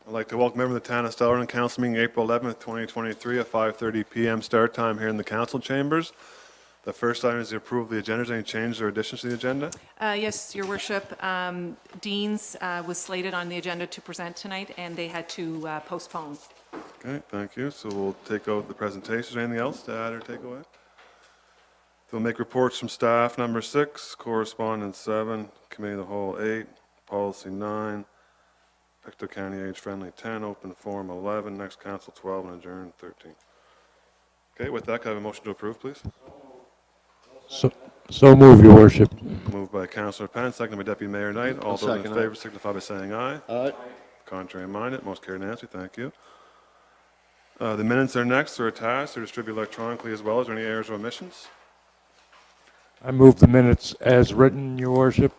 I'd like to welcome everyone to the Town of Stellarton Council meeting April 11th, 2023 at 5:30 p.m. start time here in the council chambers. The first item is the approval of the agenda. Is there any changes or additions to the agenda? Yes, Your Worship. Dean's was slated on the agenda to present tonight, and they had to postpone. Okay, thank you. So we'll take out the presentation. Is there anything else to add or take away? We'll make reports from staff, number 6, correspondence 7, committee of the whole 8, policy 9, Pictou County age-friendly 10, open forum 11, next council 12, and adjourn 13. Okay, with that, can I have a motion to approve, please? So move, Your Worship. Moved by Councillor Penn, seconded by Deputy Mayor Knight. All those in favor signify by saying aye. Aye. Contrary minded, most carried unanimously. Thank you. The minutes are next. They're attached. They're distributed electronically as well. Is there any errors or omissions? I move the minutes as written, Your Worship.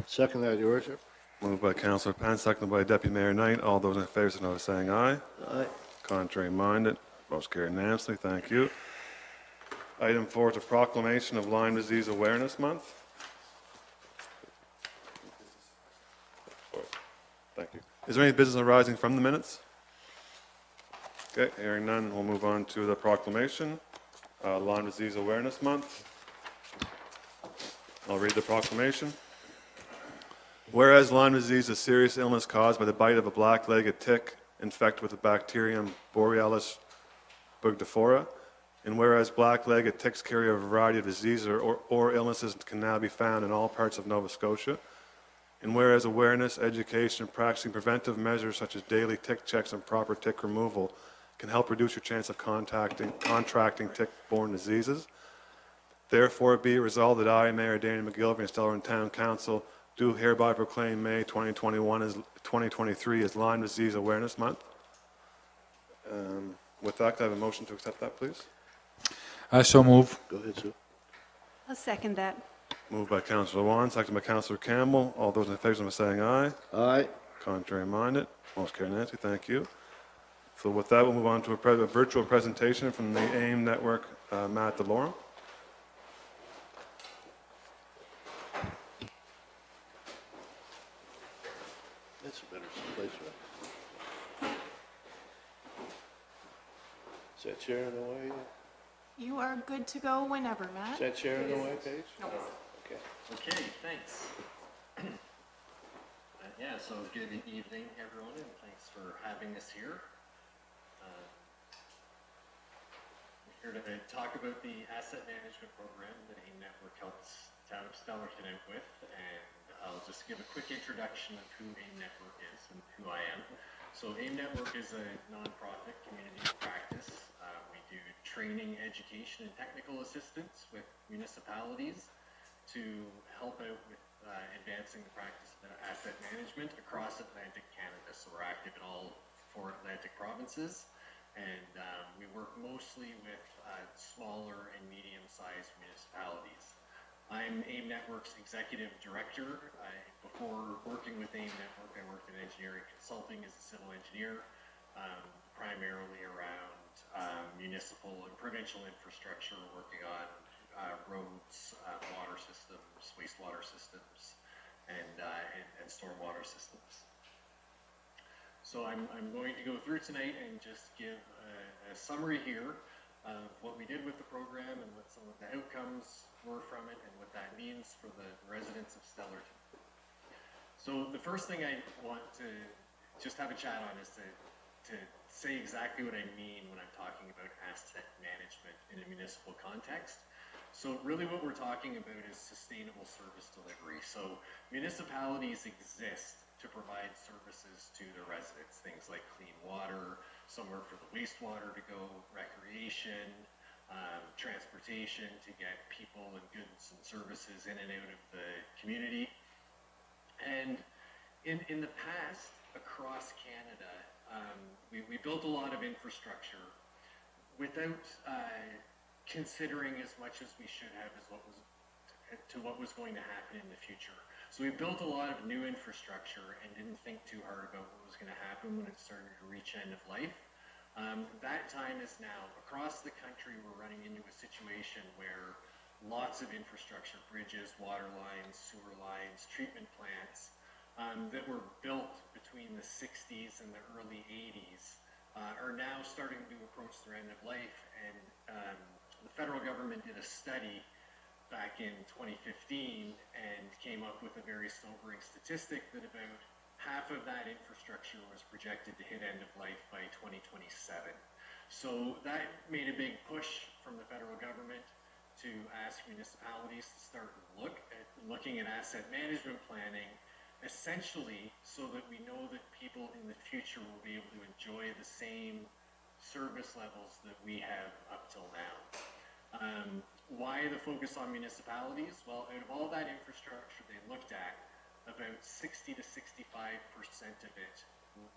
Second that, Your Worship. Moved by Councillor Penn, seconded by Deputy Mayor Knight. All those in favor signify by saying aye. Aye. Contrary minded, most carried unanimously. Thank you. Item 4 is a proclamation of Lyme Disease Awareness Month. Thank you. Is there any business arising from the minutes? Okay, hearing none, we'll move on to the proclamation, Lyme Disease Awareness Month. I'll read the proclamation. Whereas Lyme disease is a serious illness caused by the bite of a black-legged tick infected with the bacterium Borealis bugdifera, and whereas black-legged ticks carry a variety of diseases or illnesses can now be found in all parts of Nova Scotia, and whereas awareness, education, and practicing preventive measures such as daily tick checks and proper tick removal can help reduce your chance of contracting tick-borne diseases. Therefore, be it resolved that I, Mayor Daniel McGillivray, and Stellarton Town Council do hereby proclaim May 2023 as Lyme Disease Awareness Month. With that, can I have a motion to accept that, please? I so move. Go ahead, Sue. I'll second that. Moved by Councillor Wan, seconded by Councillor Campbell. All those in favor of saying aye. Aye. Contrary minded, most carried unanimously. Thank you. So with that, we'll move on to a virtual presentation from the AIM Network, Matt DeLorme. That's a better place, right? Is that chair in the way? You are good to go whenever, Matt. Is that chair in the way, Paige? No. Okay. Okay, thanks. Yeah, so good evening, everyone, and thanks for having us here. We're here to talk about the asset management program that AIM Network helps Town of Stellarton out with, and I'll just give a quick introduction of who AIM Network is and who I am. So AIM Network is a nonprofit community practice. We do training, education, and technical assistance with municipalities to help out with advancing the practice of asset management across Atlantic Canada. So we're active in all 4 Atlantic provinces, and we work mostly with smaller and medium-sized municipalities. I'm AIM Network's executive director. Before working with AIM Network, I worked in engineering consulting as a civil engineer, primarily around municipal and provincial infrastructure, working on roads, water systems, wastewater systems, and stormwater systems. So I'm going to go through tonight and just give a summary here of what we did with the program and what some of the outcomes were from it and what that means for the residents of Stellarton. So the first thing I want to just have a chat on is to say exactly what I mean when I'm talking about asset management in a municipal context. So really what we're talking about is sustainable service delivery. So municipalities exist to provide services to the residents, things like clean water, somewhere for the wastewater to go, recreation, transportation to get people and goods and services in and out of the community. And in the past, across Canada, we built a lot of infrastructure without considering as much as we should have as what was going to happen in the future. So we built a lot of new infrastructure and didn't think too hard about what was going to happen when it started to reach end of life. That time is now. Across the country, we're running into a situation where lots of infrastructure, bridges, water lines, sewer lines, treatment plants that were built between the 60s and the early 80s are now starting to approach their end of life. And the federal government did a study back in 2015 and came up with a very sobering statistic that about half of that infrastructure was projected to hit end of life by 2027. So that made a big push from the federal government to ask municipalities to start looking at asset management planning, essentially so that we know that people in the future will be able to enjoy the same service levels that we have up till now. Why the focus on municipalities? Well, out of all that infrastructure they looked at, about 60 to 65% of it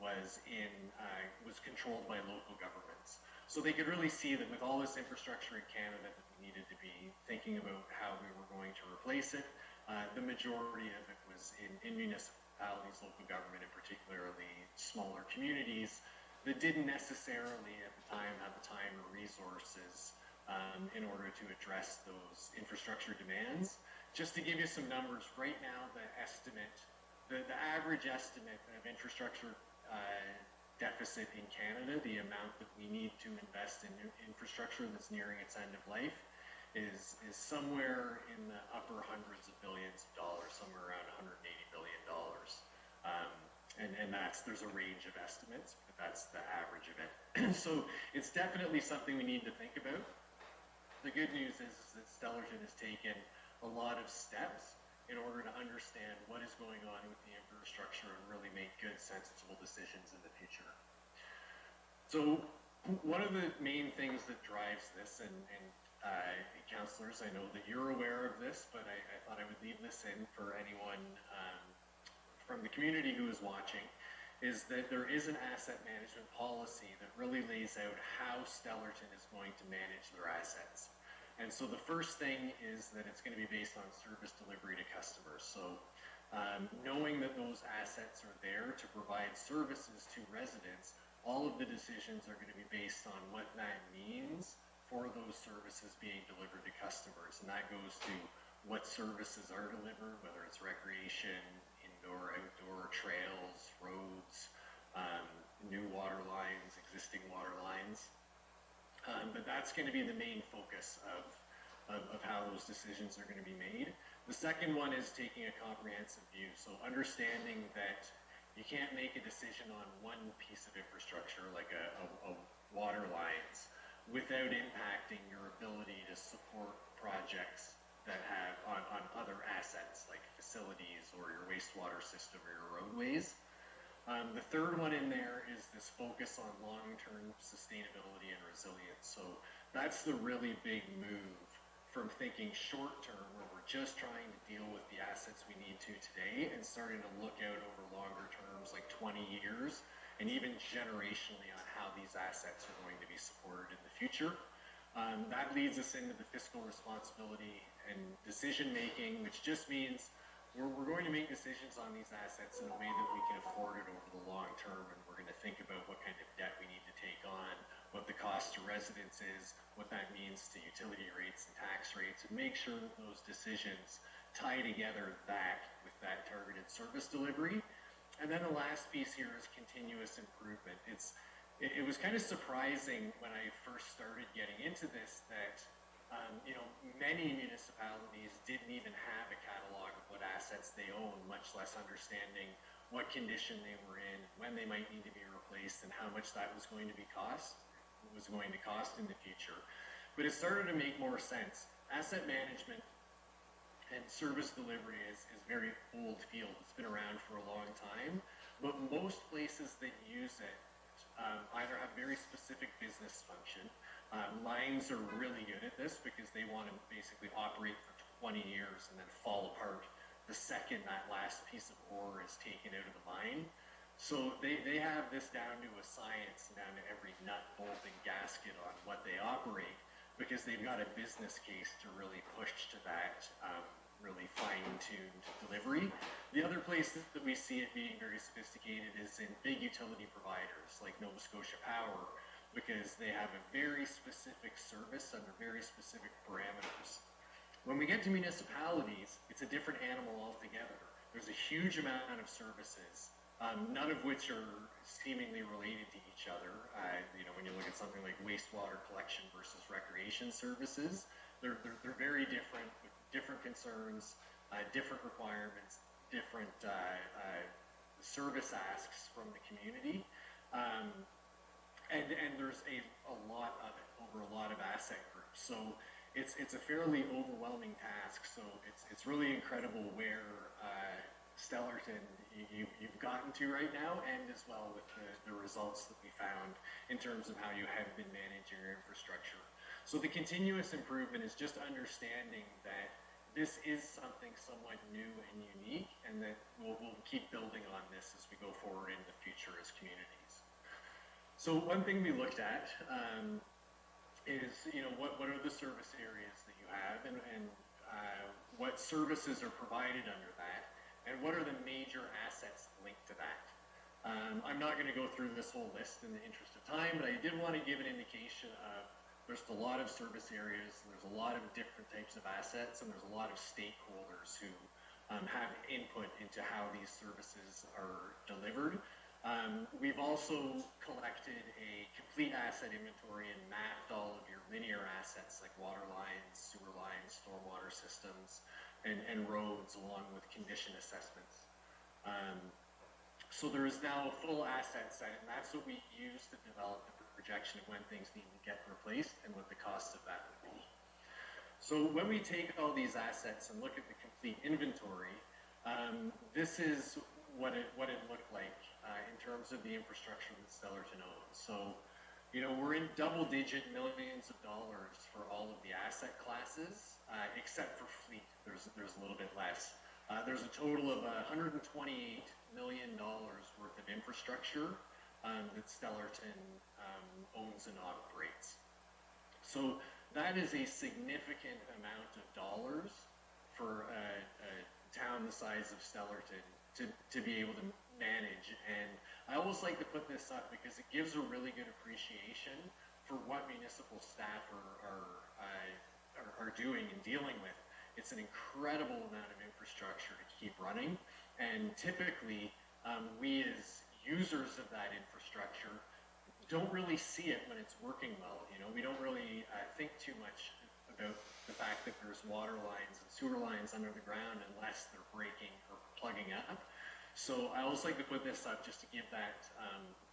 was controlled by local governments. So they could really see that with all this infrastructure in Canada that we needed to be thinking about how we were going to replace it. The majority of it was in municipalities, local government, and particularly smaller communities that didn't necessarily at the time have the time or resources in order to address those infrastructure demands. Just to give you some numbers, right now the average estimate of infrastructure deficit in Canada, the amount that we need to invest in infrastructure that's nearing its end of life, is somewhere in the upper hundreds of billions of dollars, somewhere around $180 billion. And there's a range of estimates, but that's the average of it. So it's definitely something we need to think about. The good news is that Stellarton has taken a lot of steps in order to understand what is going on with the infrastructure and really make good, sensible decisions in the future. So one of the main things that drives this, and councillors, I know that you're aware of this, but I thought I would leave this in for anyone from the community who is watching, is that there is an asset management policy that really lays out how Stellarton is going to manage their assets. And so the first thing is that it's going to be based on service delivery to customers. So knowing that those assets are there to provide services to residents, all of the decisions are going to be based on what that means for those services being delivered to customers. And that goes to what services are delivered, whether it's recreation, indoor, outdoor, trails, roads, new water lines, existing water lines. But that's going to be the main focus of how those decisions are going to be made. The second one is taking a comprehensive view. So understanding that you can't make a decision on one piece of infrastructure, like a water lines, without impacting your ability to support projects that have on other assets, like facilities or your wastewater system or your roadways. The third one in there is this focus on long-term sustainability and resilience. So that's the really big move from thinking short-term, where we're just trying to deal with the assets we need to today, and starting to look out over longer terms, like 20 years, and even generationally on how these assets are going to be supported in the future. That leads us into the fiscal responsibility and decision-making, which just means we're going to make decisions on these assets in a way that we can afford it over the long term, and we're going to think about what kind of debt we need to take on, what the cost to residents is, what that means to utility rates and tax rates, and make sure that those decisions tie together that with that targeted service delivery. And then the last piece here is continuous improvement. It was kind of surprising when I first started getting into this that many municipalities didn't even have a catalog of what assets they own, much less understanding what condition they were in, when they might need to be replaced, and how much that was going to cost in the future. But it started to make more sense. Asset management and service delivery is very old field. It's been around for a long time, but most places that use it either have very specific business function. Mines are really good at this because they want to basically operate for 20 years and then fall apart the second that last piece of ore is taken out of the mine. So they have this down to a science, down to every nut, bolt, and gasket on what they operate, because they've got a business case to really push to that really fine-tuned delivery. The other place that we see it being very sophisticated is in big utility providers like Nova Scotia Power, because they have a very specific service under very specific parameters. When we get to municipalities, it's a different animal altogether. there's a huge amount of services, none of which are seemingly related to each other. When you look at something like wastewater collection versus recreation services, they're very different, with different concerns, different requirements, different service asks from the community. And there's a lot of it over a lot of asset groups. So it's a fairly overwhelming task. So it's really incredible where Stellarton you've gotten to right now, and as well with the results that we found in terms of how you have been managing your infrastructure. So the continuous improvement is just understanding that this is something somewhat new and unique, and that we'll keep building on this as we go forward in the future as communities. So one thing we looked at is, what are the service areas that you have, and what services are provided under that, and what are the major assets linked to that. I'm not going to go through this whole list in the interest of time, but I did want to give an indication of there's a lot of service areas, there's a lot of different types of assets, and there's a lot of stakeholders who have input into how these services are delivered. We've also collected a complete asset inventory and mapped all of your linear assets like water lines, sewer lines, stormwater systems, and roads, along with condition assessments. So there is now a full asset set, and that's what we use to develop the projection of when things need to get replaced and what the cost of that would be. So when we take all these assets and look at the complete inventory, this is what it looked like in terms of the infrastructure that Stellarton owns. So, we're in double-digit millions of dollars for all of the asset classes, except for fleet. There's a little bit less. There's a total of $128 million worth of infrastructure that Stellarton owns and operates. So that is a significant amount of dollars for a town the size of Stellarton to be able to manage. And I always like to put this up because it gives a really good appreciation for what municipal staff are doing and dealing with. It's an incredible amount of infrastructure to keep running, and typically we as users of that infrastructure don't really see it when it's working well. We don't really think too much about the fact that there's water lines and sewer lines under the ground unless they're breaking or plugging up. So I always like to put this up just to give that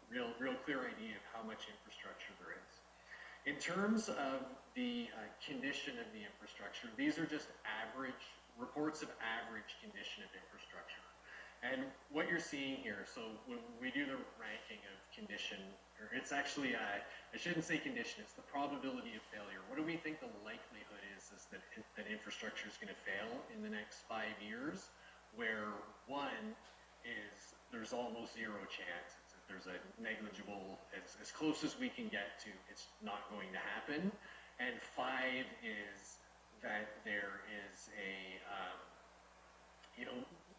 real clear idea of how much infrastructure there is. In terms of the condition of the infrastructure, these are just reports of average condition of infrastructure. And what you're seeing here, so when we do the ranking of condition, or it's actually, I shouldn't say condition, it's the probability of failure. What do we think the likelihood is that infrastructure is going to fail in the next 5 years, where 1 is there's almost zero chance. There's a negligible, as close as we can get to, it's not going to happen. And 5 is that there is a,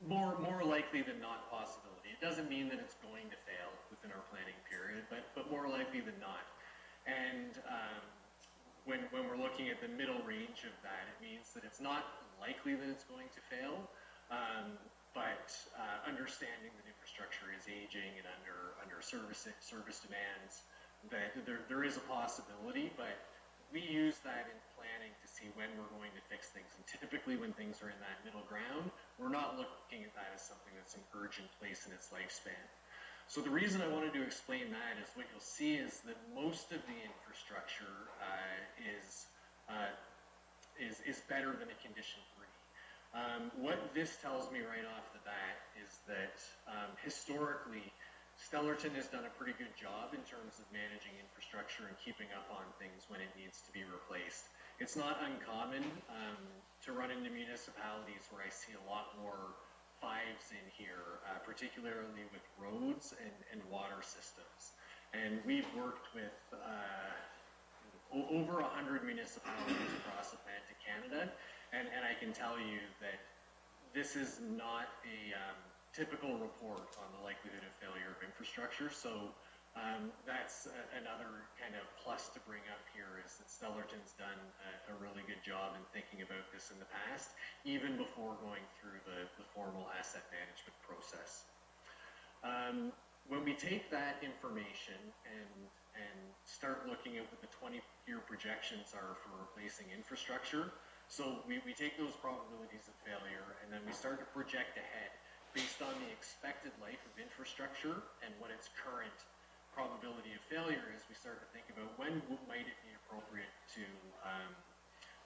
more likely than not possibility. It doesn't mean that it's going to fail within our planning period, but more likely than not. And when we're looking at the middle range of that, it means that it's not likely that it's going to fail, but understanding that infrastructure is aging and under service demands, that there is a possibility, but we use that in planning to see when we're going to fix things. And typically when things are in that middle ground, we're not looking at that as something that's an urgent place in its lifespan. So the reason I wanted to explain that is what you'll see is that most of the infrastructure is better than a condition 3. What this tells me right off the bat is that historically, Stellarton has done a pretty good job in terms of managing infrastructure and keeping up on things when it needs to be replaced. It's not uncommon to run into municipalities where I see a lot more 5s in here, particularly with roads and water systems. And we've worked with over 100 municipalities across Atlantic Canada, and I can tell you that this is not a typical report on the likelihood of failure of infrastructure. So That's another kind of plus to bring up here is that Stellarton's done a really good job in thinking about this in the past, even before going through the formal asset management process. When we take that information and start looking at what the 20-year projections are for replacing infrastructure, so we take those probabilities of failure and then we start to project ahead based on the expected life of infrastructure and what its current probability of failure is. We start to think about when might it be appropriate to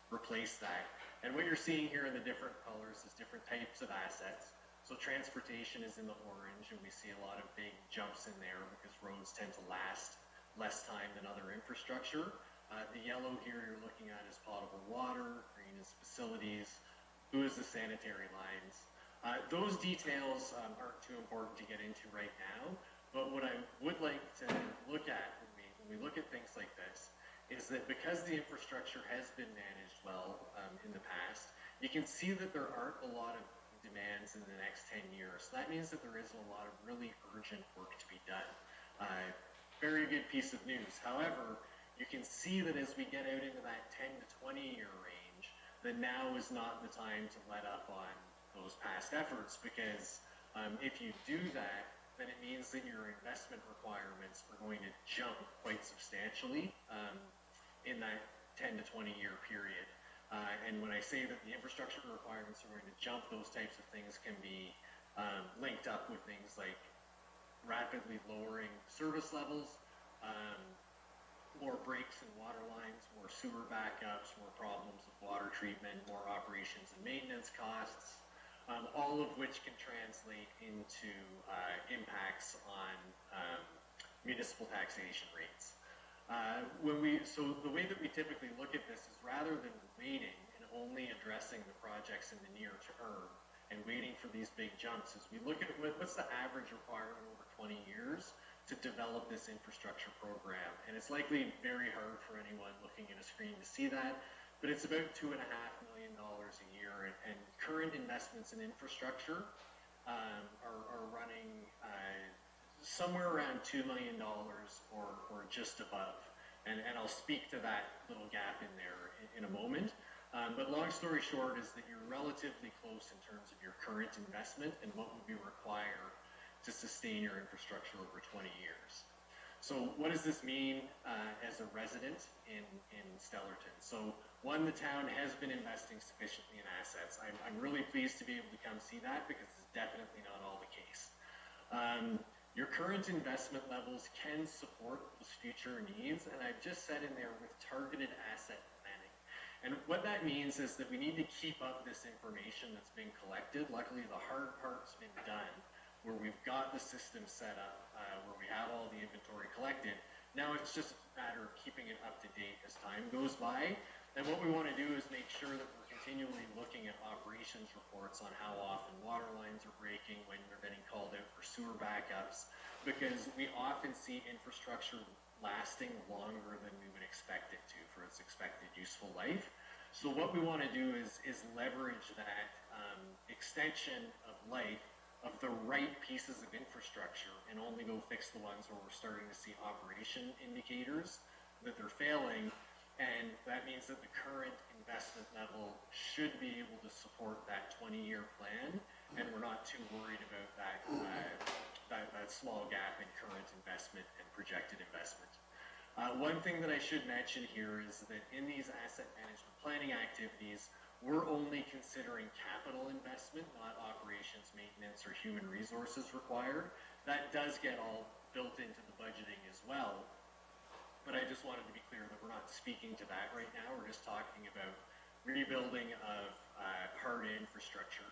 replace that. And what you're seeing here in the different colors is different types of assets. So transportation is in the orange, and we see a lot of big jumps in there because roads tend to last less time than other infrastructure. The yellow here you're looking at is potable water, green is facilities, blue is the sanitary lines. Those details aren't too important to get into right now, but what I would like to look at when we look at things like this is that because the infrastructure has been managed well in the past, you can see that there aren't a lot of demands in the next 10 years. That means that there is a lot of really urgent work to be done. Very good piece of news. However, you can see that as we get out into that 10 to 20 year range, that now is not the time to let up on those past efforts, because if you do that, then it means that your investment requirements are going to jump quite substantially in that 10 to 20 year period. And when I say that the infrastructure requirements are going to jump, those types of things can be linked up with things like rapidly lowering service levels, more breaks in water lines, more sewer backups, more problems with water treatment, more operations and maintenance costs, all of which can translate into impacts on municipal taxation rates. So the way that we typically look at this is, rather than waiting and only addressing the projects in the near term and waiting for these big jumps, is we look at what's the average requirement over 20 years to develop this infrastructure program. And it's likely very hard for anyone looking at a screen to see that, but it's about $2.5 million a year, and current investments in infrastructure are running somewhere around $2 million or just above. And I'll speak to that little gap in there in a moment. But long story short is that you're relatively close in terms of your current investment and what would be required to sustain your infrastructure over 20 years. So what does this mean as a resident in Stellarton? So one, the town has been investing sufficiently in assets. I'm really pleased to be able to come see that, because it's definitely not all the case. Your current investment levels can support those future needs, and I've just said in there with targeted asset planning. And what that means is that we need to keep up this information that's been collected. Luckily, the hard part's been done, where we've got the system set up, where we have all the inventory collected. Now it's just a matter of keeping it up to date as time goes by. And what we want to do is make sure that we're continually looking at operations reports on how often water lines are breaking, when they're getting called out for sewer backups, because we often see infrastructure lasting longer than we would expect it to for its expected useful life. So what we want to do is leverage that extension of life of the right pieces of infrastructure and only go fix the ones where we're starting to see operation indicators that they're failing. And that means that the current investment level should be able to support that 20-year plan, and we're not too worried about that small gap in current investment and projected investment. One thing that I should mention here is that in these asset management planning activities, we're only considering capital investment, not operations, maintenance, or human resources required. That does get all built into the budgeting as well. But I just wanted to be clear that we're not speaking to that right now. We're just talking about rebuilding of hard infrastructure.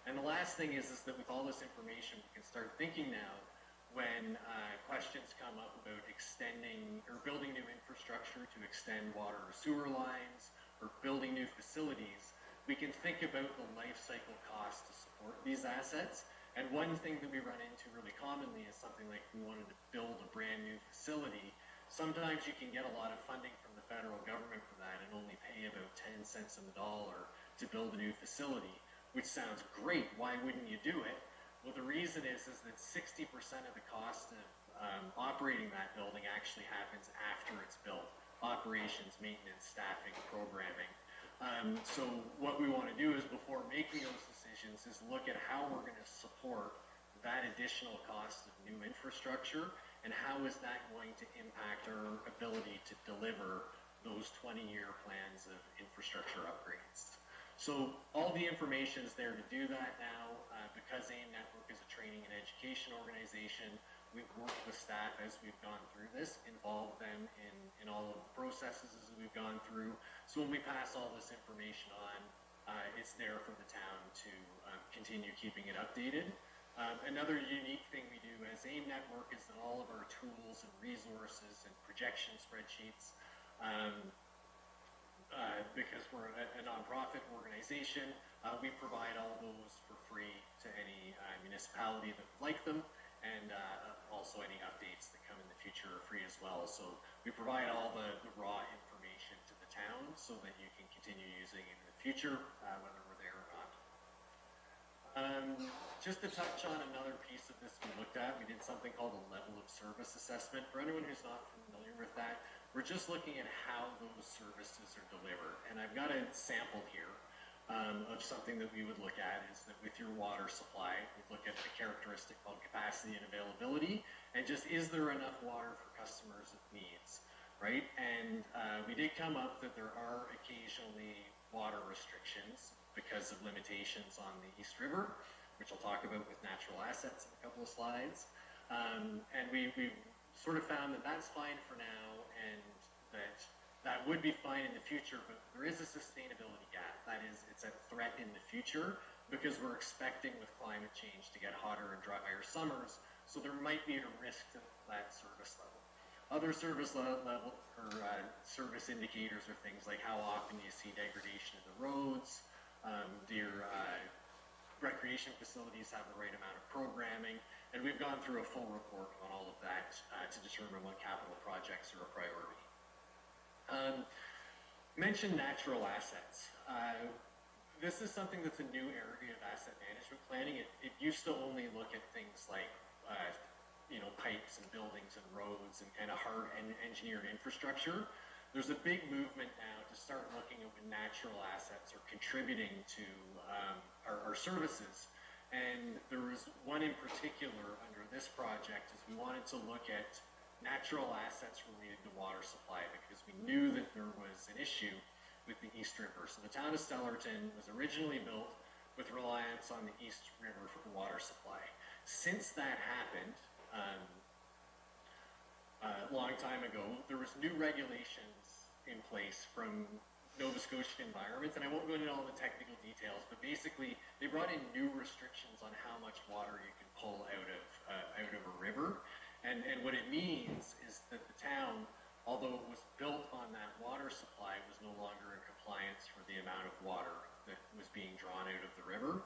And the last thing is that with all this information, we can start thinking now when questions come up about extending or building new infrastructure to extend water or sewer lines, or building new facilities, we can think about the life cycle cost to support these assets. And one thing that we run into really commonly is something like, we wanted to build a brand new facility. Sometimes you can get a lot of funding from the federal government for that and only pay about 10 cents on the dollar to build a new facility, which sounds great. Why wouldn't you do it? Well, the reason is that 60% of the cost operating that building actually happens after it's built. Operations, maintenance, staffing, programming. So what we want to do is, before making those decisions, is look at how we're going to support that additional cost of new infrastructure, and how is that going to impact our ability to deliver those 20-year plans of infrastructure upgrades. So all the information is there to do that now. Because AIM Network is a training and education organization, we've worked with staff as we've gone through this, involved them in all of the processes as we've gone through. So when we pass all this information on, it's there for the town to continue keeping it updated. Another unique thing we do as AIM Network is that all of our tools and resources and projection spreadsheets, because we're a nonprofit organization, we provide all those for free to any municipality that would like them, and also any updates that come in the future are free as well. So we provide all the raw information to the town so that you can continue using it in the future, whether we're there or not. Just to touch on another piece of this we looked at, we did something called a level of service assessment. For anyone who's not familiar with that, we're just looking at how those services are delivered. And I've got a sample here of something that we would look at, is that with your water supply, we look at a characteristic called capacity and availability, and just, is there enough water for customers' needs, right? And we did come up that there are occasionally water restrictions because of limitations on the East River, which I'll talk about with natural assets in a couple of slides. And we've sort of found that that's fine for now, and that would be fine in the future, but there is a sustainability gap. That is, it's a threat in the future, because we're expecting with climate change to get hotter and drier summers, so there might be a risk to that service level. Other service level or service indicators are things like how often you see degradation of the roads, do your recreation facilities have the right amount of programming, and we've gone through a full report on all of that to determine what capital projects are a priority. Mention natural assets. This is something that's a new area of asset management planning. It used to only look at things like pipes and buildings and roads and kind of hard and engineered infrastructure. There's a big movement now to start looking at when natural assets are contributing to our services. And there was one in particular under this project, is we wanted to look at natural assets related to water supply, because we knew that there was an issue with the East River. So the town of Stellarton was originally built with reliance on the East River for the water supply. Since that happened, a long time ago, there was new regulations in place from Nova Scotia Environment, and I won't go into all the technical details, but basically they brought in new restrictions on how much water you can pull out of a river. And what it means is that the town, although it was built on that water supply, was no longer in compliance for the amount of water that was being drawn out of the river.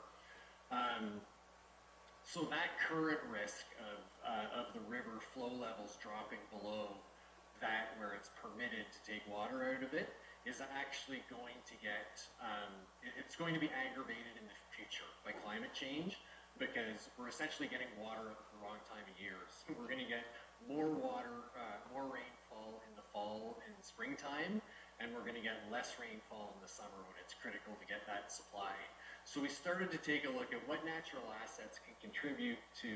So that current risk of the river flow levels dropping below that where it's permitted to take water out of it is actually going to get, it's going to be aggravated in the future by climate change, because we're essentially getting water at the wrong time of year. So we're going to get more water, more rainfall in the fall and springtime, and we're going to get less rainfall in the summer when it's critical to get that supply. So we started to take a look at what natural assets can contribute to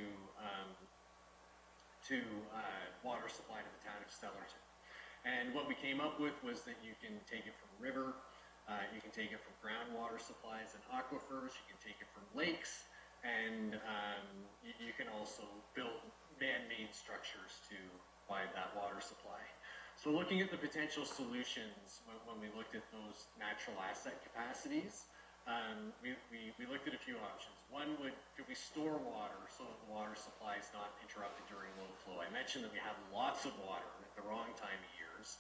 water supply to the town of Stellarton. And what we came up with was that you can take it from river, you can take it from groundwater supplies and aquifers, you can take it from lakes, and you can also build man-made structures to provide that water supply. So looking at the potential solutions when we looked at those natural asset capacities, we looked at a few options. One could we store water so that the water supply is not interrupted during low flow? I mentioned that we have lots of water at the wrong time of years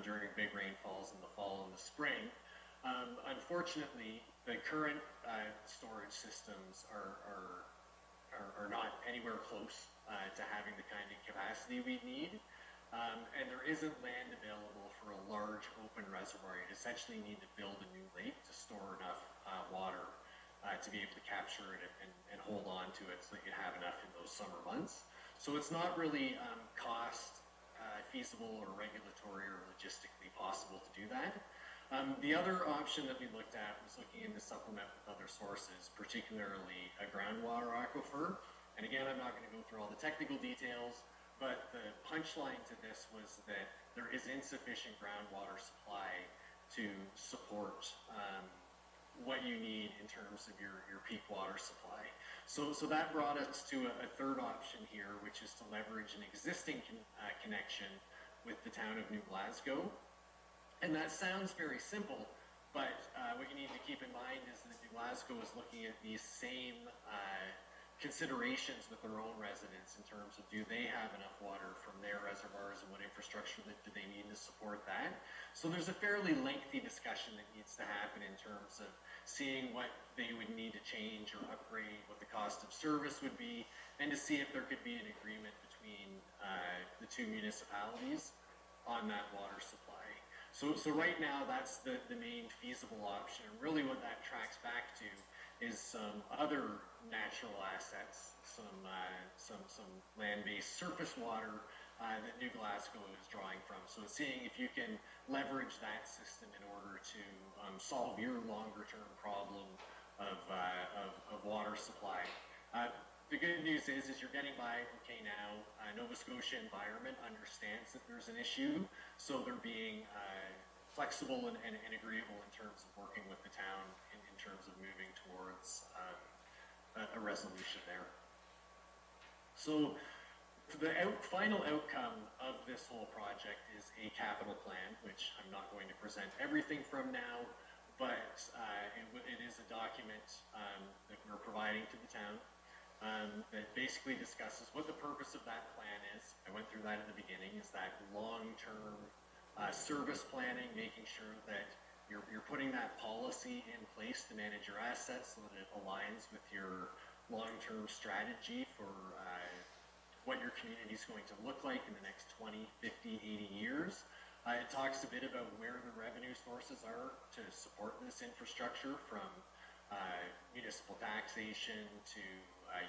during big rainfalls in the fall and the spring. Unfortunately, the current storage systems are not anywhere close to having the kind of capacity we need. And there isn't land available for a large open reservoir. You'd essentially need to build a new lake to store enough water to be able to capture it and hold on to it so that you have enough in those summer months. So it's not really cost feasible or regulatory or logistically possible to do that. The other option that we looked at was looking into supplement with other sources, particularly a groundwater aquifer. And again, I'm not going to go through all the technical details, but the punchline to this was that there is insufficient groundwater supply to support what you need in terms of your peak water supply. So that brought us to a third option here, which is to leverage an existing connection with the town of New Glasgow. And that sounds very simple, but what you need to keep in mind is that New Glasgow is looking at these same considerations with their own residents in terms of do they have enough water from their reservoirs and what infrastructure do they need to support that. So there's a fairly lengthy discussion that needs to happen in terms of seeing what they would need to change or upgrade, what the cost of service would be, and to see if there could be an agreement between the two municipalities on that water supply. So right now that's the main feasible option. And really what that tracks back to is some other natural assets, some land-based surface water that New Glasgow is drawing from. So seeing if you can leverage that system in order to solve your longer-term problem of water supply. The good news is you're getting by okay now. Nova Scotia Environment understands that there's an issue, so they're being flexible and agreeable in terms of working with the town in terms of moving towards a resolution there. So the final outcome of this whole project is a capital plan, which I'm not going to present everything from now, but it is a document that we're providing to the town that basically discusses what the purpose of that plan is. I went through that at the beginning, is that long-term service planning, making sure that you're putting that policy in place to manage your assets so that it aligns with your long-term strategy for what your community is going to look like in the next 20, 50, 80 years. It talks a bit about where the revenue sources are to support this infrastructure, from municipal taxation to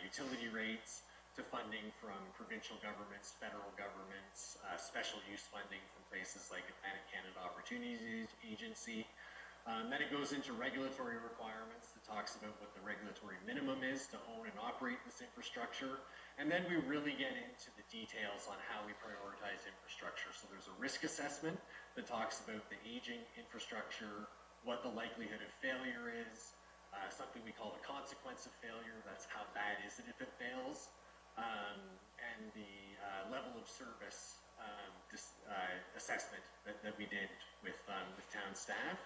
utility rates to funding from provincial governments, federal governments, special use funding from places like Atlantic Canada Opportunities Agency. Then it goes into regulatory requirements that talks about what the regulatory minimum is to own and operate this infrastructure. And then we really get into the details on how we prioritize infrastructure. So there's a risk assessment that talks about the aging infrastructure, what the likelihood of failure is, something we call the consequence of failure. That's how bad is it if it fails, and the level of service assessment that we did with town staff.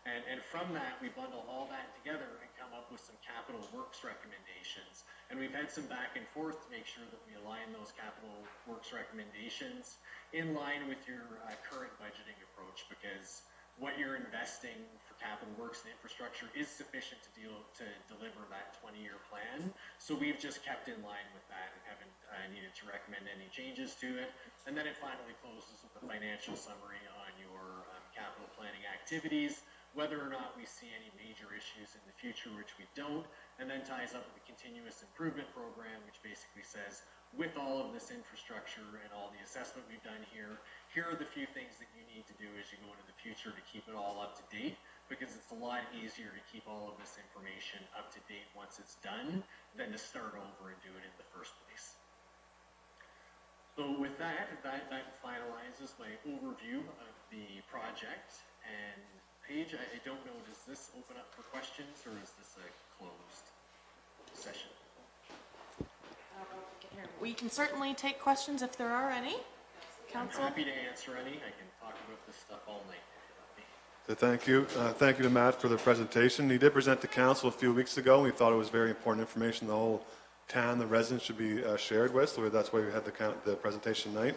And from that, we bundle all that together and come up with some capital works recommendations. And we've had some back and forth to make sure that we align those capital works recommendations in line with your current budgeting approach, because what you're investing for capital works and infrastructure is sufficient to deliver that 20-year plan. So we've just kept in line with that and haven't needed to recommend any changes to it. And then it finally closes with a financial summary on your capital planning activities, whether or not we see any major issues in the future, which we don't, and then ties up with the continuous improvement program, which basically says, with all of this infrastructure and all the assessment we've done here are the few things that you need to do as you go into the future to keep it all up to date, because it's a lot easier to keep all of this information up to date once it's done than to start over and do it in the first place. So with that finalizes my overview of the project. And Paige, I don't know, does this open up for questions, or is this a closed session? We can certainly take questions if there are any. I'm Council? happy to answer any. I can talk about this stuff all night. So thank you. Thank you to Matt for the presentation. He did present to council a few weeks ago, and we thought it was very important information the whole town, the residents should be shared with. So that's why we had the presentation tonight.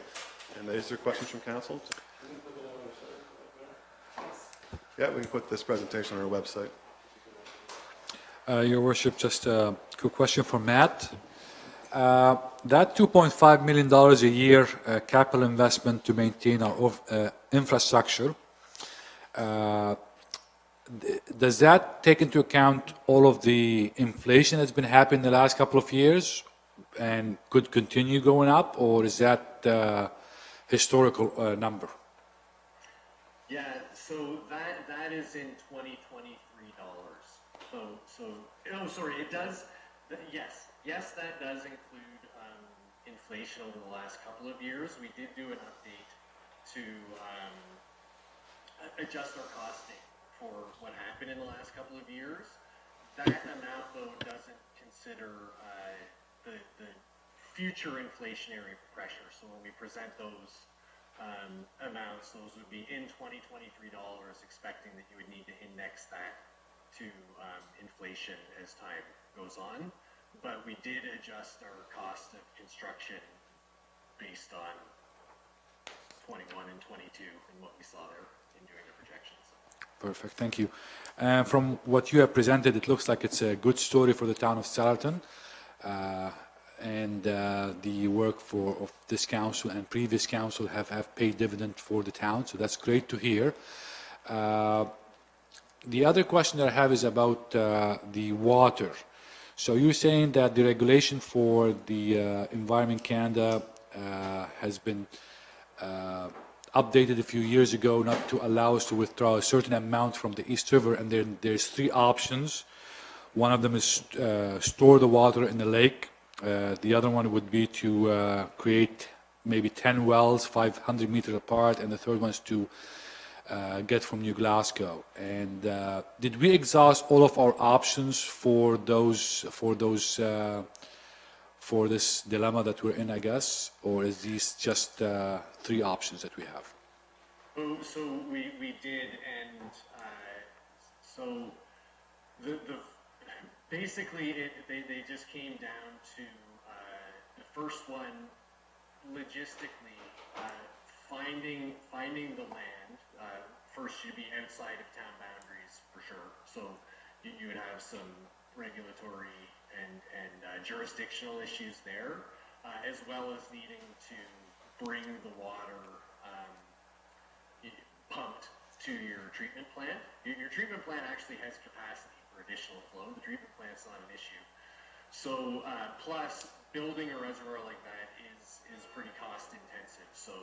And is there questions from council? Yeah, we can put this presentation on our website. Your Worship, just a quick question for Matt. That $2.5 million a year capital investment to maintain our infrastructure, does that take into account all of the inflation that's been happening in the last couple of years? and could continue going up, or is that historical number? Yeah, so that is in 2023 dollars. Oh, sorry, it does, yes, that does include inflation over the last couple of years. We did do an update to adjust our costing for what happened in the last couple of years. That amount, though, doesn't consider the future inflationary pressure. So when we present those amounts, those would be in 2023 dollars, expecting that you would need to index that to inflation as time goes on. But we did adjust our cost of construction based on 21 and 22 and what we saw there in doing the projections. Perfect, thank you. From what you have presented, it looks like it's a good story for the town of Stellarton, and the work of this council and previous council have paid dividend for the town, so that's great to hear. The other question that I have is about the water. So you're saying that the regulation for the Environment Canada has been updated a few years ago not to allow us to withdraw a certain amount from the East River, and then there's three options. One of them is store the water in the lake. The other one would be to create maybe 10 wells 500 meters apart, and the third one is to get from New Glasgow. And did we exhaust all of our options for this dilemma that we're in, I guess, or is these just three options that we have? So we did, and so basically they just came down to the first one, logistically finding the land. First, you'd be outside of town boundaries for sure. So you would have some regulatory and jurisdictional issues there, as well as needing to bring the water pumped to your treatment plant. Your treatment plant actually has capacity for additional flow. The treatment plant's not an issue. So plus building a reservoir like that is pretty cost intensive. So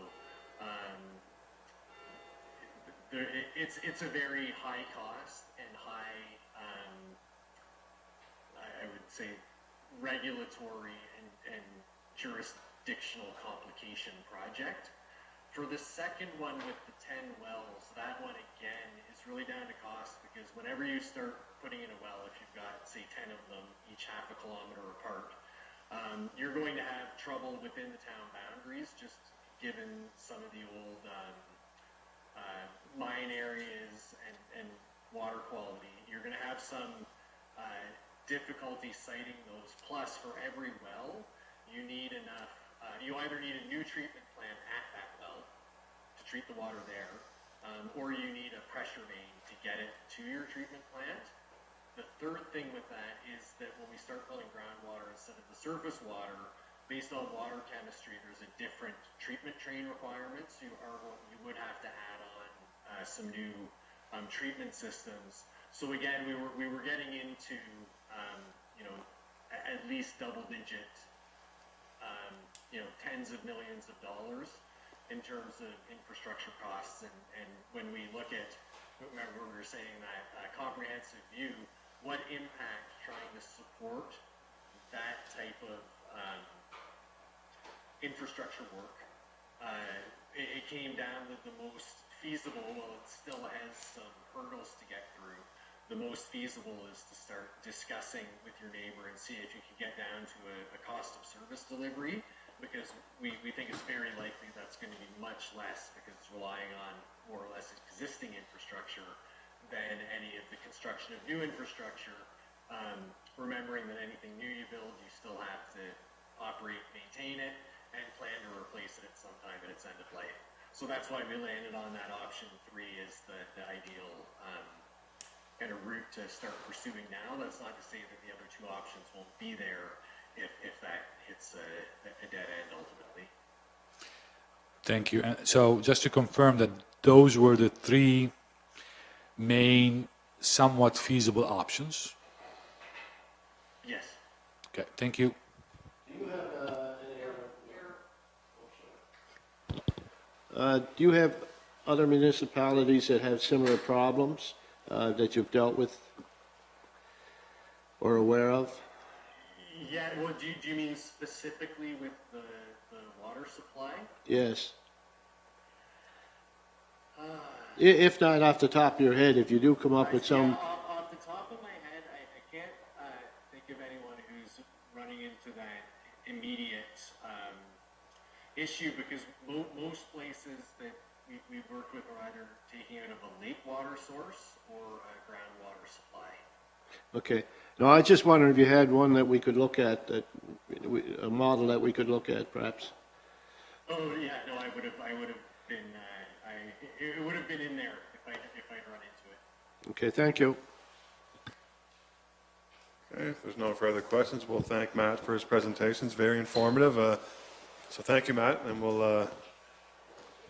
it's a very high cost and high I would say regulatory and jurisdictional complication project. For the second one with the 10 wells, that one again is really down to cost, because whenever you start putting in a well, if you've got say 10 of them, each half a kilometer apart, you're going to have trouble within the town boundaries, just given some of the old mine areas and water quality. You're going to have some difficulty siting those. Plus, for every well, you need enough, you either need a new treatment plant at that well to treat the water there, or you need a pressure main to get it to your treatment plant. The third thing with that is that when we start pulling groundwater instead of the surface water, based on water chemistry, there's a different treatment train requirements. You would have to add on some new treatment systems. So again, we were getting into at least double-digit, tens of millions of dollars in terms of infrastructure costs. And when we look at, remember we were saying that comprehensive view, what impact trying to support that type of infrastructure work. It came down that the most feasible, well, it still has some hurdles to get through. The most feasible is to start discussing with your neighbor and see if you can get down to a cost of service delivery, because we think it's very likely that's going to be much less, because it's relying on more or less existing infrastructure than any of the construction of new infrastructure. Remembering that anything new you build, you still have to operate, maintain it, and plan to replace it at some time at its end of life. So that's why we landed on that option 3 as the ideal kind of route to start pursuing now. That's not to say that the other 2 options won't be there if that hits a dead end ultimately. Thank you. And so just to confirm that those were the 3 main, somewhat feasible options. Yes. Okay, thank you. Do you have other municipalities that have similar problems that you've dealt with or aware of? Yeah, well, do you mean specifically with the water supply? Yes. If not off the top of your head, if you do come up with some, Off the top of my head, I can't think of anyone who's running into that immediate issue because most places that we've worked with are either taking out of a lake water source or a groundwater supply. okay. No, I just wondered if you had one that we could look at, a model that we could look at, perhaps. Oh yeah, no, I would have been it would have been in there if I'd run into it. Okay, thank you. Okay, if there's no further questions, we'll thank Matt for his presentations, very informative. So thank you, Matt, and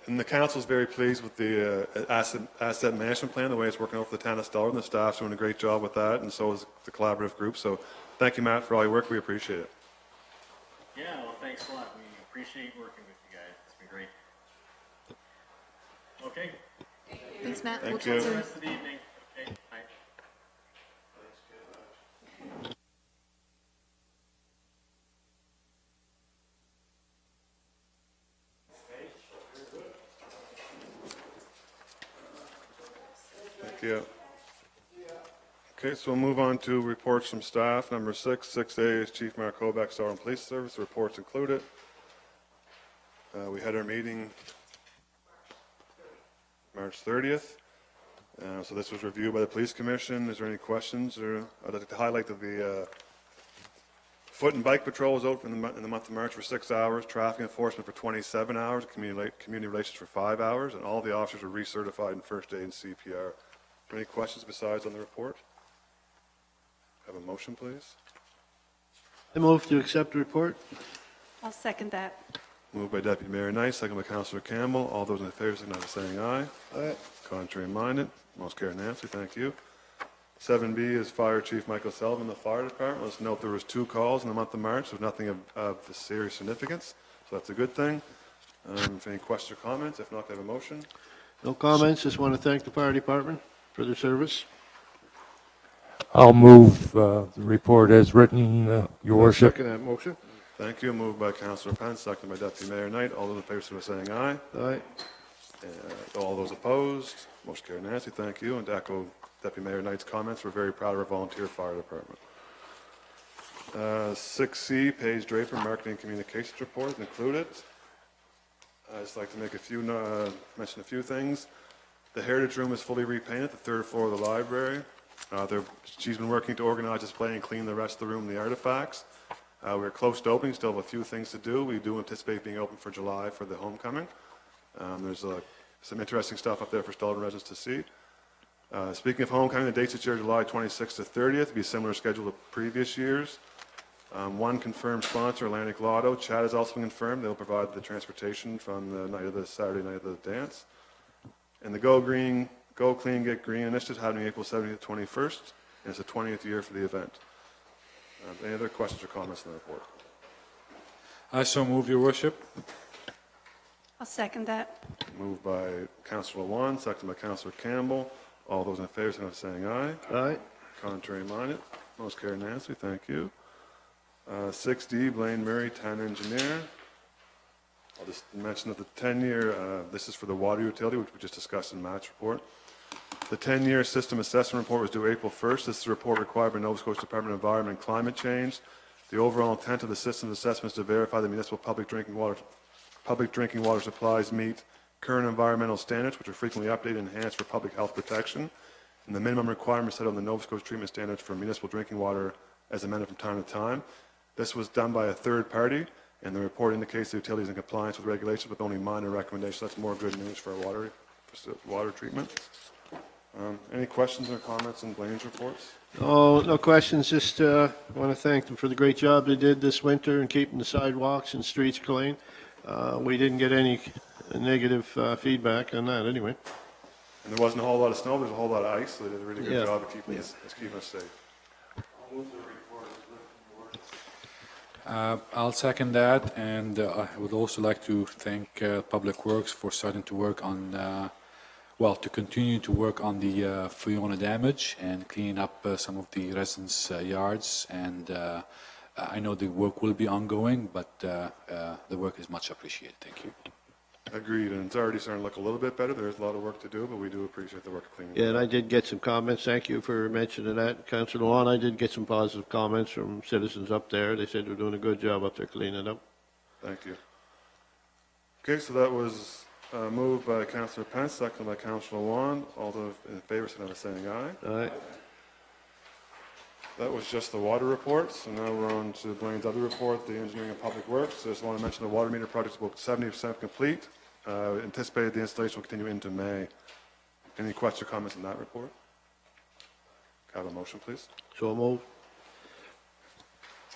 and the council's very pleased with the asset management plan, the way it's working out for the town of Stellarton. The staff's doing a great job with that, and so is the collaborative group. So thank you, Matt, for all your work. We appreciate it. Yeah, well, thanks a lot. We appreciate working with you guys. It's been great. Okay. Thanks, Matt. Thank We'll you. talk The soon. rest of the evening. Okay. Bye. Thank you. Okay, so we'll move on to reports from staff. Number 6A is Chief Mark Kovac, Stellarton Police Service. The reports included. We had our meeting March 30th. So this was reviewed by the Police Commission. Is there any questions? I'd like to highlight that the foot and bike patrol was out in the month of March for 6 hours, traffic enforcement for 27 hours, community relations for 5 hours, and all the officers were recertified in first aid and CPR. Any questions besides on the report? Have a motion, please. I move to accept the report. I'll second that. Moved by Deputy Mayor Knight, second by Councillor Campbell. All those in favor signify by saying aye. Aye. Contrary minded, most carried. Nancy, thank you. 7B is Fire Chief Michael Sullivan, the Fire Department. Let's note there was 2 calls in the month of March. There's nothing of serious significance, so that's a good thing. If any questions or comments, if not, I have a motion. No comments, just want to thank the fire department for their service. I'll move the report as written, Your Worship. Second that motion. Thank you. Moved by Councillor Pence, second by Deputy Mayor Knight. All those in favor signify by saying aye. Aye. All those opposed, motion carried. Nancy, thank you. And to echo Deputy Mayor Knight's comments, we're very proud of our volunteer fire department. 6C, Paige Draper, Marketing and Communications Report is included. I'd just like to make mention a few things. The Heritage Room is fully repainted, the 3rd floor of the library. She's been working to organize, display, and clean the rest of the room and the artifacts. We're close to opening, still have a few things to do. We do anticipate being open for July for the homecoming. There's some interesting stuff up there for Stellarton residents to see. Speaking of homecoming, the dates this year are July 26th to 30th. It'll be a similar schedule to previous years. One confirmed sponsor, Atlantic Lotto. Chad has also been confirmed. They'll provide the transportation from the night of the Saturday night of the dance. And the Go Clean, Get Green initiative is happening April 17th to 21st, and it's the 20th year for the event. Any other questions or comments on the report? I so move, Your Worship. I'll second that. Moved by Councillor Lewan, seconded by Councillor Campbell. All those in favor, signify by saying aye. Aye. Contrary minded, most carried. Nancy, thank you. 6D, Blaine Murray, Town Engineer. I'll just mention that the 10-year, this is for the water utility, which we just discussed in Matt's report. The 10-year system assessment report was due April 1st. This is a report required by Nova Scotia Department of Environment and Climate Change. The overall intent of the system assessment is to verify the municipal public drinking water supplies meet current environmental standards, which are frequently updated and enhanced for public health protection, and the minimum requirements set on the Nova Scotia treatment standards for municipal drinking water as amended from time to time. This was done by a third party, and the report indicates the utility is in compliance with regulations with only minor recommendations. That's more good news for our water treatment. Any questions or comments on Blaine's reports? Oh, no questions, just want to thank them for the great job they did this winter in keeping the sidewalks and streets clean. We didn't get any negative feedback on that anyway. And there wasn't a whole lot of snow, there's a whole lot of ice, so they did a really good Yeah. job of keeping us safe. I'll second that, and I would also like to thank Public Works for starting to work on, to continue to work on the Fiona damage and cleaning up some of the residents' yards. And I know the work will be ongoing, but the work is much appreciated. Thank you. Agreed, and it's already starting to look a little bit better. There's a lot of work to do, but we do appreciate the work of cleaning. Yeah, and I did get some comments. Thank you for mentioning that, Councillor Luan. I did get some positive comments from citizens up there. They said we're doing a good job up there cleaning up. Thank you. Okay, so that was moved by Councillor Pence, seconded by Councillor Luan. All those in favor, signify by saying aye. All right. That was just the water report, so now we're on to Blaine's other report, the engineering and public works. Just want to mention the water meter project is about 70% complete. Anticipated the installation will continue into May. Any questions or comments on that report? Can I have a motion, please? So move.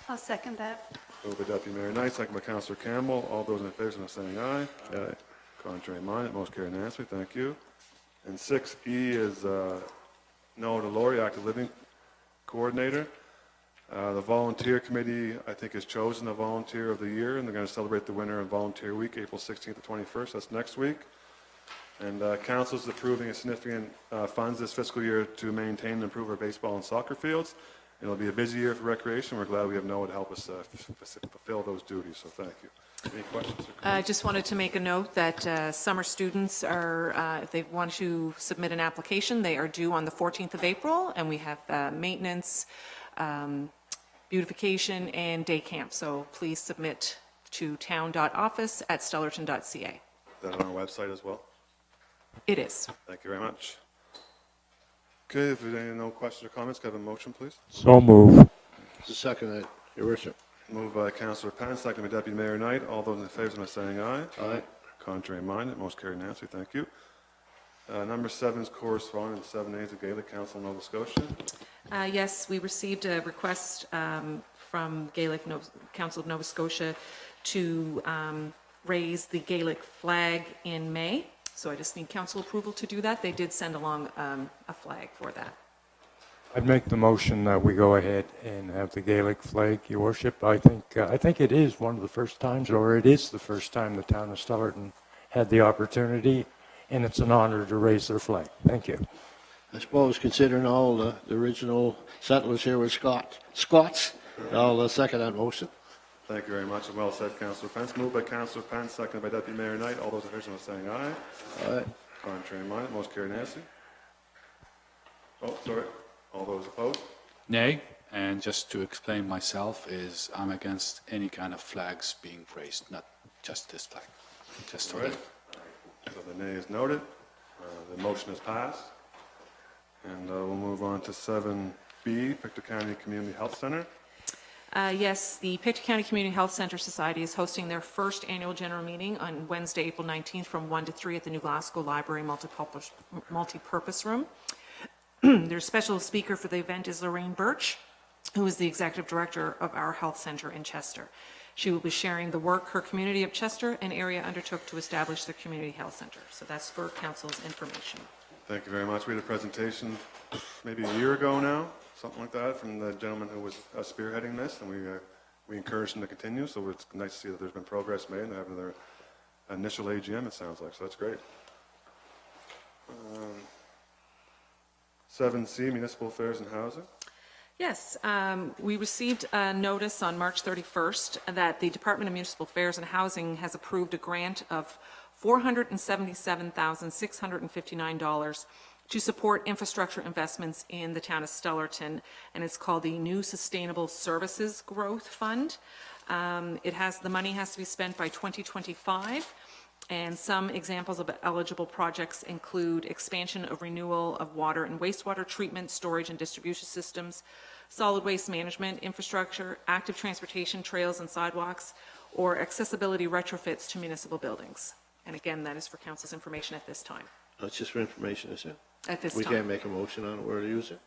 I'll second that. Moved by Deputy Mayor Knight, second by Councillor Campbell. All those in favor, signify by saying aye. Aye. Contrary minded, most carried unanimously. Thank you. And 6E is Noah DeLaurie, Active Living Coordinator. The volunteer committee, I think, has chosen the volunteer of the year, and they're going to celebrate the winner on Volunteer Week, April 16th to 21st. That's next week. And council is approving a significant funds this fiscal year to maintain and improve our baseball and soccer fields. It'll be a busy year for recreation. We're glad we have Noah to help us fulfill those duties. So thank you. Any questions or comments? I just wanted to make a note that summer students are, if they want to submit an application, they are due on the 14th of April, and we have maintenance, beautification, and day camp. So please submit to town.office@stellarton.ca. Is that on our website as well? It is. Thank you very much. Okay, if there's any no questions or comments, can I have a motion, please? So move. To second that, Your Worship. Moved by Councillor Pence, seconded by Deputy Mayor Knight. All those in favor, signify by saying aye. Aye. Contrary minded, most carried unanimously. Thank you. Number 7 is correspondence, 7A is the Gaelic Council of Nova Scotia. Yes, we received a request from Gaelic Council of Nova Scotia to raise the Gaelic flag in May. So I just need council approval to do that. They did send along a flag for that. I'd make the motion that we go ahead and have the Gaelic flag, Your Worship. I think it is one of the first times, or it is the first time the town of Stellarton had the opportunity, and it's an honor to raise their flag. Thank you. I suppose considering all the original settlers here were Scots, I'll second that motion. Thank you very much, and well said, Councillor Pence. Moved by Councillor Pence, seconded by Deputy Mayor Knight. All those in favor, signify by saying aye. Aye. Contrary minded, most carried unanimously. Oh, sorry. All those opposed? Nay, and just to explain myself is I'm against any kind of flags being raised, not just this flag. Just so All right. So the nay is noted. The motion is passed. And we'll move on to 7B, Pictou County Community Health Center. Yes, the Pictou County Community Health Center Society is hosting their first annual general meeting on Wednesday, April 19th from 1 to 3 at the New Glasgow Library multi-purpose room. Their special speaker for the event is Lorraine Birch, who is the executive director of our health center in Chester. She will be sharing the work her community of Chester and area undertook to establish their community health center. So that's for council's information. Thank you very much. We had a presentation maybe a year ago now, something like that, from the gentleman who was spearheading this, and we encouraged him to continue. So it's nice to see that there's been progress made, and they have their initial AGM, it sounds like. So that's great. 7C, Municipal Affairs and Housing. Yes, we received a notice on March 31st that the Department of Municipal Affairs and Housing has approved a grant of $477,659 to support infrastructure investments in the town of Stellarton, and it's called the New Sustainable Services Growth Fund. The money has to be spent by 2025. And some examples of eligible projects include expansion of renewal of water and wastewater treatment, storage and distribution systems, solid waste management, infrastructure, active transportation, trails and sidewalks, or accessibility retrofits to municipal buildings. And again, that is for council's information at this time. That's just for information, is it? At this We time. can't make a motion on where to use it?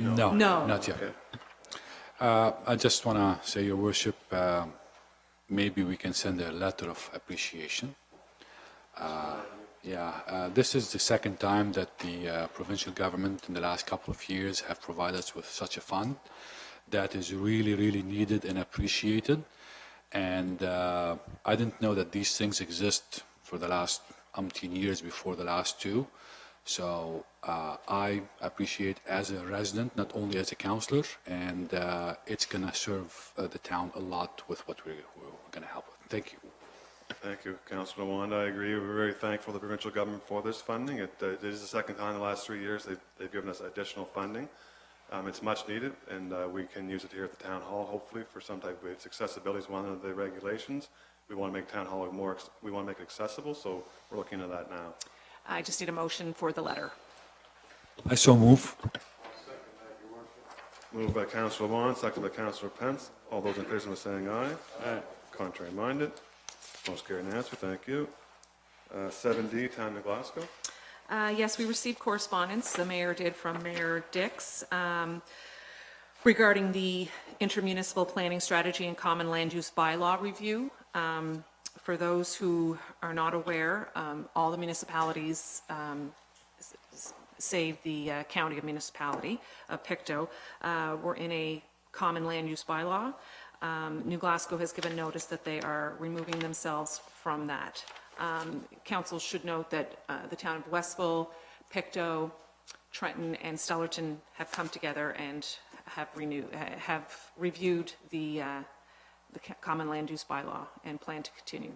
No, No. not yet. Okay. I just want to say, Your Worship, maybe we can send a letter of appreciation. This is the second time that the provincial government in the last couple of years have provided us with such a fund. that is really, really needed and appreciated. And I didn't know that these things exist for the last umpteen years before the last two. So I appreciate as a resident, not only as a councillor, and it's going to serve the town a lot with what we're going to help with. Thank you. Thank you, Councillor Wanda. I agree. We're very thankful to the provincial government for this funding. It is the second time in the last 3 years they've given us additional funding. It's much needed, and we can use it here at the town hall, hopefully, for some type of, its accessibility is one of the regulations. We want to make town hall more, we want to make it accessible, so we're looking at that now. I just need a motion for the letter. I so move. Moved by Councillor Wanda, seconded by Councillor Pence. All those in favor of saying aye. Aye. Contrary minded. Most carried and answered. Thank you. 7D, Town of Glasgow. Yes, we received correspondence, the mayor did, from Mayor Dix, regarding the intermunicipal planning strategy and common land use bylaw review. For those who are not aware, all the municipalities, save the county of municipality of Pictou, were in a common land use bylaw. New Glasgow has given notice that they are removing themselves from that. Council should note that the town of Westville, Pictou, Trenton, and Stellarton have come together and have reviewed the common land use bylaw and plan to continue.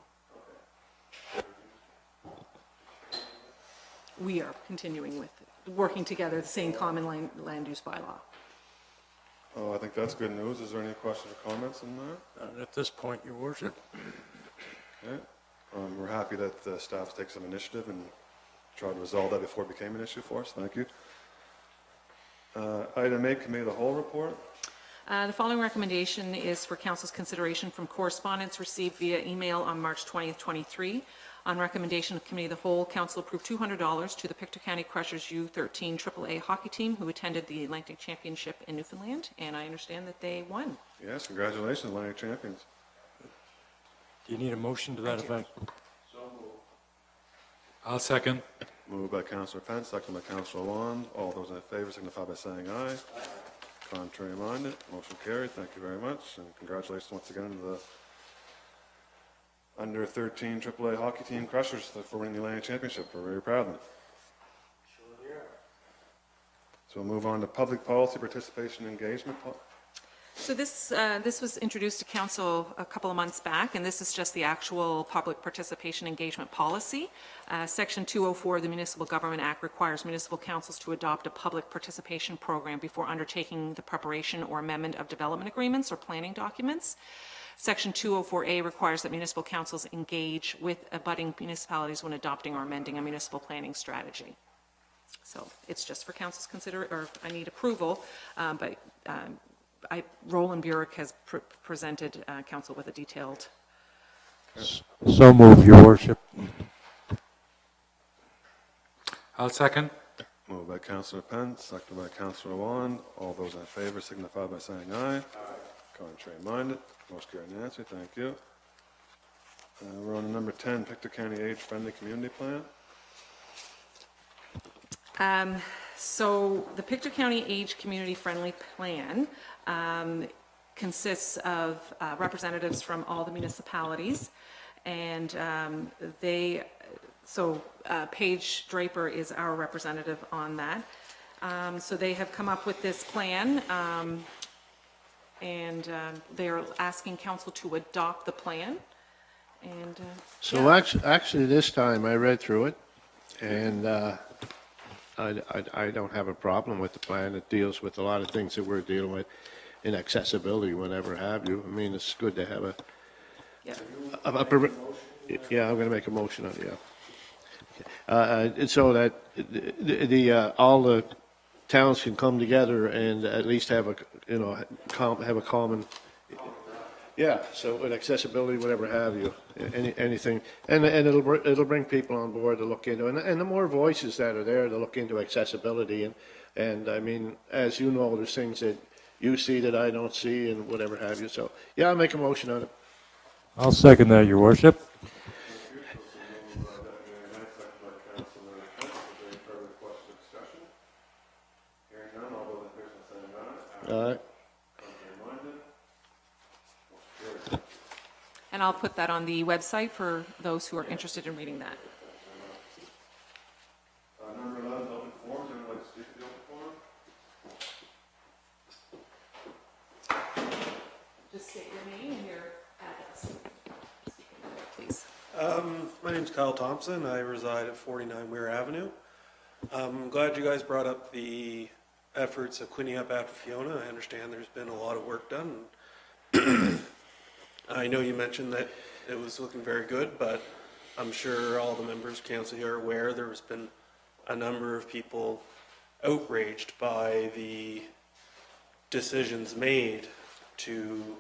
We are continuing with working together the same common land use bylaw. Oh, I think that's good news. Is there any questions or comments on that? At this point, Your Worship. Okay. We're happy that the staff take some initiative and try to resolve that before it became an issue for us. Thank you. Item 8, Committee of the Whole report. The following recommendation is for Council's consideration from correspondence received via email on March 20th, 23. On recommendation of Committee of the Whole, Council approved $200 to the Pictou County Crushers U13 AAA hockey team who attended the Atlantic Championship in Newfoundland, and I understand that they won. Yes, congratulations, Atlantic champions. Do you need a motion to that effect? I'll second. Moved by Councillor Pence, seconded by Councillor Wand. All those in favor signify by saying aye. Contrary minded, motion carried. Thank you very much, and congratulations once again to the under 13 AAA hockey team Crushers for winning the Atlantic Championship. We're very proud of them. So we'll move on to public policy participation engagement. So this was introduced to Council a couple of months back, and this is just the actual public participation engagement policy. Section 204 of the Municipal Government Act requires municipal councils to adopt a public participation program before undertaking the preparation or amendment of development agreements or planning documents. Section 204A requires that municipal councils engage with abutting municipalities when adopting or amending a municipal planning strategy. So it's just for council's I need approval, but Roland Burek has presented council with a detailed. So move, Your Worship. I'll second. Moved by Councillor Pence, seconded by Councillor Wand. All those in favor signify by saying aye. Contrary minded, most carried and answered. Thank you. We're on to number 10, Pictou County Age Friendly Community Plan. So the Pictou County Age Community Friendly Plan consists of representatives from all the municipalities, and Paige Draper is our representative on that. So they have come up with this plan, and they are asking council to adopt the plan. And So actually, this time I read through it, and I don't have a problem with the plan. It deals with a lot of things that we're dealing with in accessibility, whatever have you. I mean, it's good to have yeah. Yeah, I'm going to make a motion on it, yeah. So that all the towns can come together and at least have have a common, yeah, so with accessibility, whatever have you, anything, and it'll bring people on board to look into, and the more voices that are there to look into accessibility, and I mean, as you know, there's things that you see that I don't see and whatever have you, so yeah, I'll make a motion on it. I'll second that, Your Worship. All right. And I'll put that on the website for those who are interested in reading that. Number 11, open forums. Anyone like to speak to the open forum? Just state your name and your address. Please. My name's Kyle Thompson. I reside at 49 Weir Avenue. I'm glad you guys brought up the efforts of cleaning up after Fiona. I understand there's been a lot of work done. I know you mentioned that it was looking very good, but I'm sure all the members of council here are aware there has been a number of people outraged by the decisions made to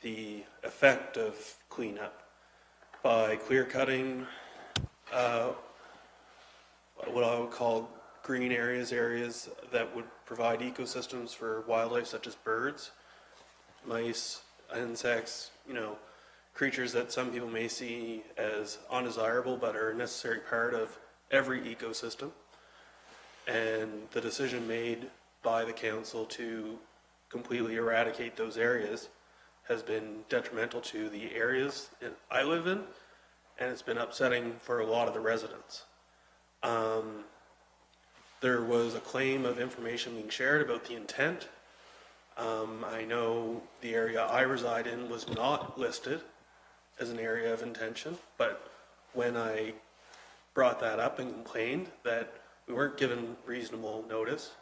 the effect of cleanup by clear cutting what I would call green areas, areas that would provide ecosystems for wildlife such as birds, mice, insects, creatures that some people may see as undesirable but are a necessary part of every ecosystem. And the decision made by the council to completely eradicate those areas has been detrimental to the areas I live in, and it's been upsetting for a lot of the residents. There was a claim of information being shared about the intent. I know the area I reside in was not listed as an area of intention, but when I brought that up and complained that we weren't given reasonable notice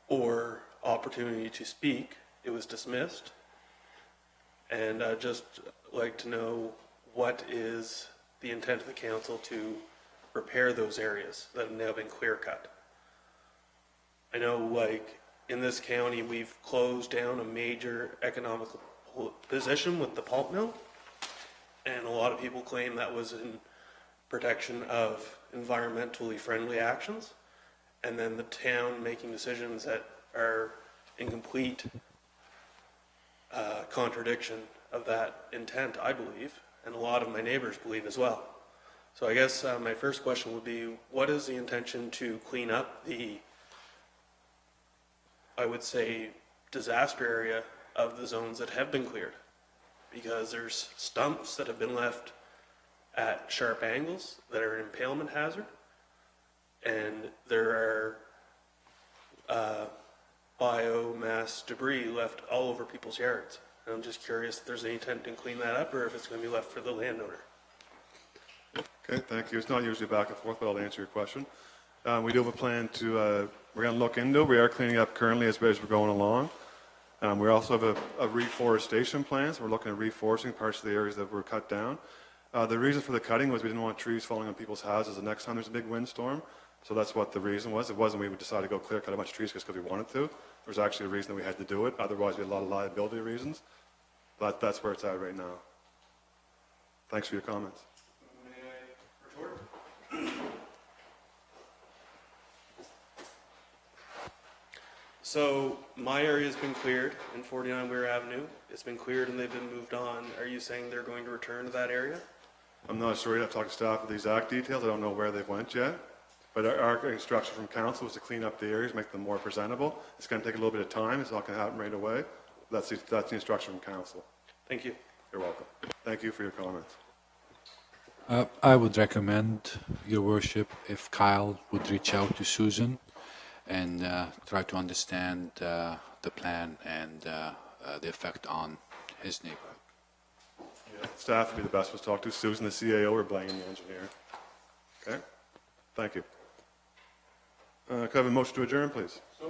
or opportunity to speak, it was dismissed. And I'd just like to know what is the intent of the council to repair those areas that have now been clear cut. I know, in this county, we've closed down a major economic position with the pulp mill, and a lot of people claim that was in protection of environmentally friendly actions, and then the town making decisions that are in complete contradiction of that intent, I believe, and a lot of my neighbors believe as well. So I guess my first question would be, what is the intention to clean up the, I would say, disaster area of the zones that have been cleared? Because there's stumps that have been left at sharp angles that are an impalement hazard, and there are biomass debris left all over people's yards. And I'm just curious if there's any intent to clean that up or if it's going to be left for the landowner. Okay, thank you. It's not usually back and forth, but I'll answer your question. We do have a plan to, we're going to look into, we are cleaning up currently as we're going along. We also have a reforestation plan, so we're looking at reforesting parts of the areas that were cut down. The reason for the cutting was we didn't want trees falling on people's houses the next time there's a big windstorm. So that's what the reason was. It wasn't we decided to go clear cut a bunch of trees just because we wanted to. There was actually a reason that we had to do it. Otherwise, we had a lot of liability reasons. But that's where it's at right now. Thanks for your comments. May I retort? So my area has been cleared in 49 Weir Avenue. It's been cleared and they've been moved on. Are you saying they're going to return to that area? I'm not sure yet. I've talked to staff with the exact details. I don't know where they've went yet. But our instruction from council was to clean up the areas, make them more presentable. It's going to take a little bit of time. It's not going to happen right away. That's the instruction from council. Thank you. You're welcome. Thank you for your comments. I would recommend, Your Worship, if Kyle would reach out to Susan and try to understand the plan and the effect on his neighborhood. Staff would be the best to talk to. Susan, the CAO, or Blaine, the engineer. Okay? Thank you. Could I have a motion to adjourn, please? So